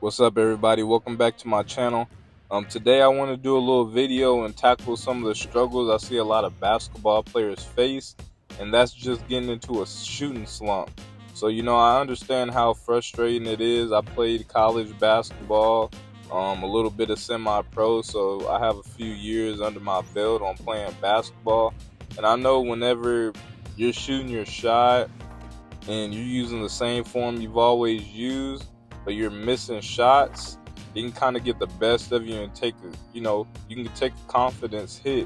What's up, everybody? Welcome back to my channel. Today I want to do a little video and tackle some of the struggles I see a lot of basketball players face, and that's just getting into a shooting slump. So, I understand how frustrating it is. I played college basketball, a little bit of semi-pro, so I have a few years under my belt on playing basketball. And I know whenever you're shooting your shot and you're using the same form you've always used, but you're missing shots, you can kind of get the best of you and you can take a confidence hit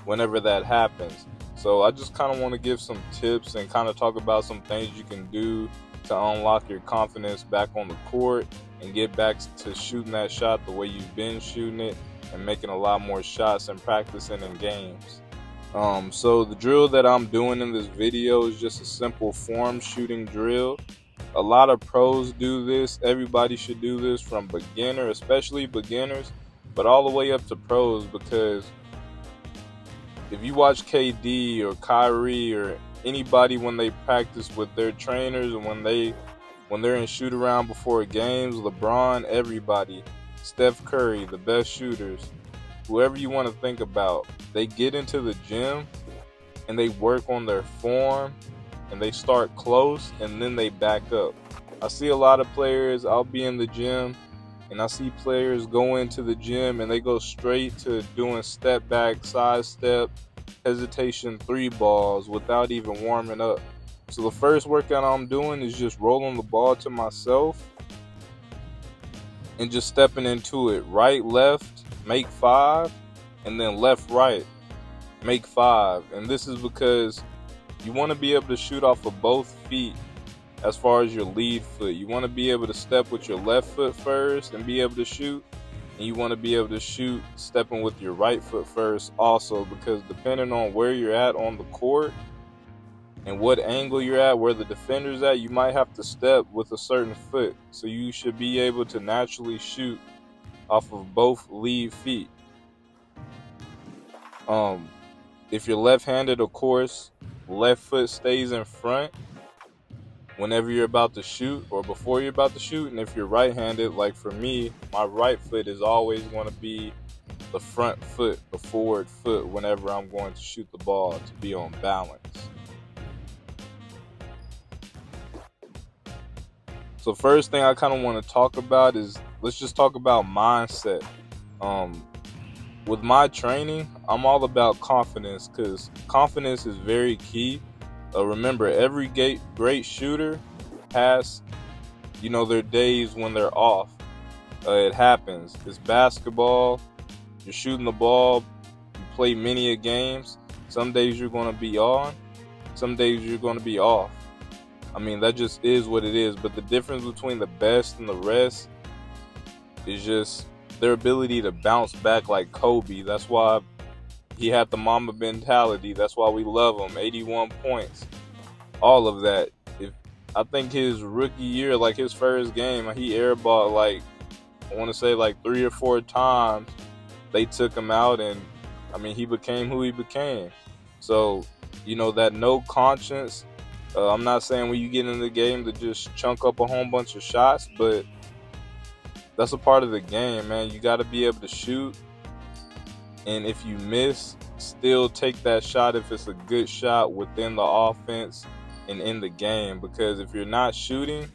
whenever that happens. So I just kind of want to give some tips and kind of talk about some things you can do to unlock your confidence back on the court and get back to shooting that shot the way you've been shooting it and making a lot more shots and practicing in games. So the drill that I'm doing in this video is just a simple form shooting drill. A lot of pros do this. Everybody should do this, from beginner, especially beginners, but all the way up to pros, because if you watch KD or Kyrie or anybody when they practice with their trainers and when they're in shoot around before games, LeBron, everybody, Steph Curry, the best shooters, whoever you want to think about, they get into the gym and they work on their form and they start close and then they back up. I see a lot of players, I'll be in the gym and I see players go into the gym and they go straight to doing step back, side step, hesitation three balls without even warming up. So the first workout I'm doing is just rolling the ball to myself and just stepping into it. Right, left, make 5, and then left, right, make 5. And this is because you want to be able to shoot off of both feet as far as your lead foot. You want to be able to step with your left foot first and be able to shoot. And you want to be able to shoot stepping with your right foot first also, because depending on where you're at on the court and what angle you're at, where the defender's at, you might have to step with a certain foot. So you should be able to naturally shoot off of both lead feet. If you're left-handed, of course, left foot stays in front whenever you're about to shoot or before you're about to shoot. And if you're right-handed, like for me, my right foot is always going to be the front foot, the forward foot, whenever I'm going to shoot the ball, to be on balance. So first thing I kind of want to talk about is, let's just talk about mindset. With my training, I'm all about confidence, because confidence is very key. Remember, every great shooter has, their days when they're off. It happens. It's basketball. You're shooting the ball. You play many a games. Some days you're going to be on. Some days you're going to be off. I mean, that just is what it is. But the difference between the best and the rest is just their ability to bounce back, like Kobe. That's why he had the Mamba mentality. That's why we love him. 81 points, all of that. I think his rookie year, like his first game, he airballed like, I want to say like 3 or 4 times. They took him out, and I mean, he became who he became. So, that no conscience. I'm not saying when you get in the game to just chunk up a whole bunch of shots, but that's a part of the game, man. You got to be able to shoot, and if you miss, still take that shot if it's a good shot within the offense and in the game. Because if you're not shooting,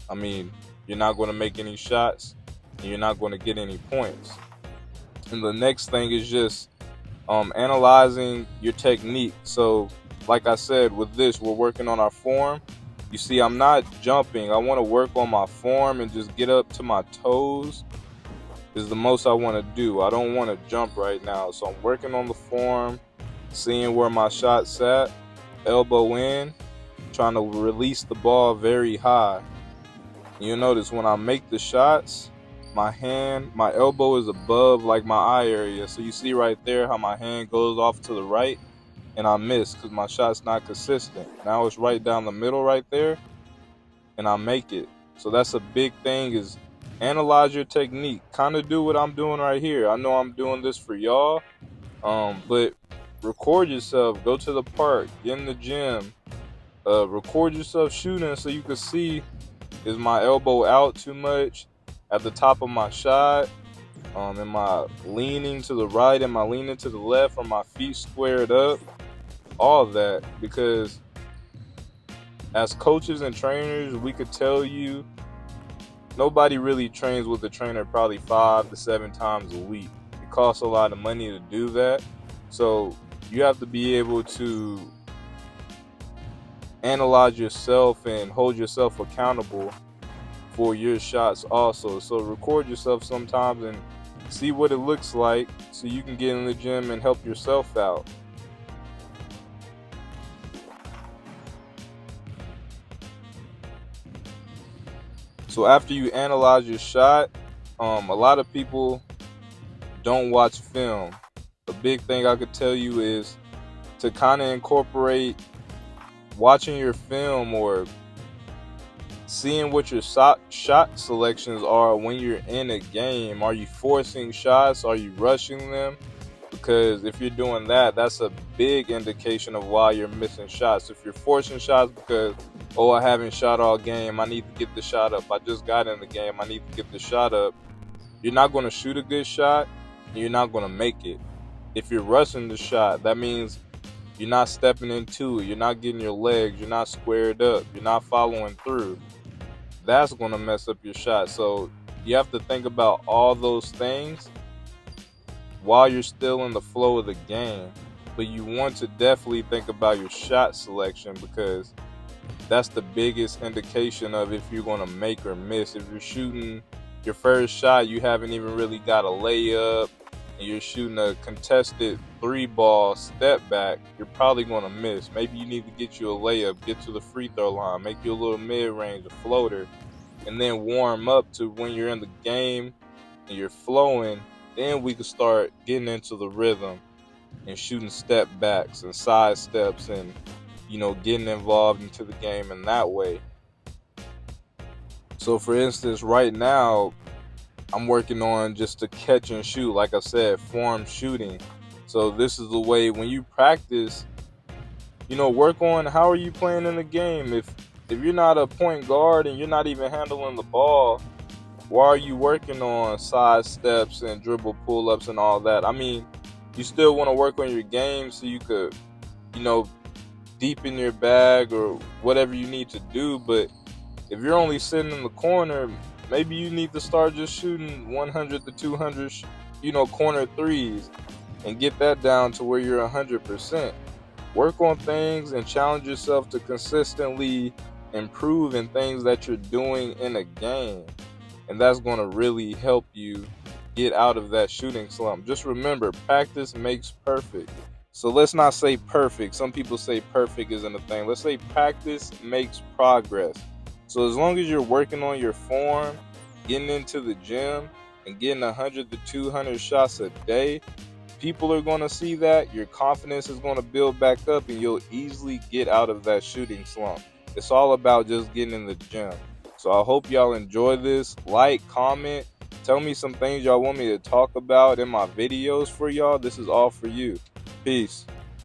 I mean, you're not going to make any shots and you're not going to get any points. And the next thing is just analyzing your technique. So like I said, with this, we're working on our form. You see, I'm not jumping. I want to work on my form and just get up to my toes is the most I want to do. I don't want to jump right now. So I'm working on the form, seeing where my shot's at, elbow in, trying to release the ball very high. You'll notice when I make the shots, my elbow is above like my eye area. So you see right there how my hand goes off to the right and I miss because my shot's not consistent. Now it's right down the middle right there and I make it. So that's a big thing, is analyze your technique. Kind of do what I'm doing right here. I know I'm doing this for y'all, but record yourself. Go to the park, get in the gym, record yourself shooting so you can see Is my elbow out too much at the top of my shot? Am I leaning to the right? Am I leaning to the left? Are my feet squared up? All of that, because as coaches and trainers, we could tell you nobody really trains with a trainer probably 5 to 7 times a week. It costs a lot of money to do that. So you have to be able to analyze yourself and hold yourself accountable for your shots also. So record yourself sometimes and see what it looks like so you can get in the gym and help yourself out. So after you analyze your shot, a lot of people don't watch film. A big thing I could tell you is to kind of incorporate watching your film or seeing what your shot selections are when you're in a game. Are you forcing shots? Are you rushing them? Because if you're doing that, that's a big indication of why you're missing shots. If you're forcing shots because, oh, I haven't shot all game, I need to get the shot up. I just got in the game, I need to get the shot up. You're not going to shoot a good shot, and you're not going to make it. If you're rushing the shot, that means you're not stepping into it. You're not getting your legs. You're not squared up. You're not following through. That's going to mess up your shot. So you have to think about all those things while you're still in the flow of the game. But you want to definitely think about your shot selection, because that's the biggest indication of if you're going to make or miss. If you're shooting your first shot, you haven't even really got a layup, and you're shooting a contested 3-ball step back, you're probably going to miss. Maybe you need to get you a layup, get to the free throw line, make you a little mid-range, a floater, and then warm up to when you're in the game and you're flowing. Then we can start getting into the rhythm and shooting step backs and side steps and, getting involved into the game in that way. So for instance, right now, I'm working on just to catch and shoot, like I said, form shooting. So this is the way when you practice, work on how are you playing in the game. If you're not a point guard and you're not even handling the ball, why are you working on side steps and dribble pull-ups and all that? I mean, you still want to work on your game so you could, deepen your bag or whatever you need to do. But if you're only sitting in the corner, maybe you need to start just shooting 100 to 200, corner threes and get that down to where you're 100%. Work on things and challenge yourself to consistently improve in things that you're doing in a game. And that's going to really help you get out of that shooting slump. Just remember, practice makes perfect. So let's not say perfect. Some people say perfect isn't a thing. Let's say practice makes progress. So as long as you're working on your form, getting into the gym, and getting 100 to 200 shots a day, people are going to see that. Your confidence is going to build back up, and you'll easily get out of that shooting slump. It's all about just getting in the gym. So I hope y'all enjoy this. Like, comment, tell me some things y'all want me to talk about in my videos for y'all. This is all for you. Peace.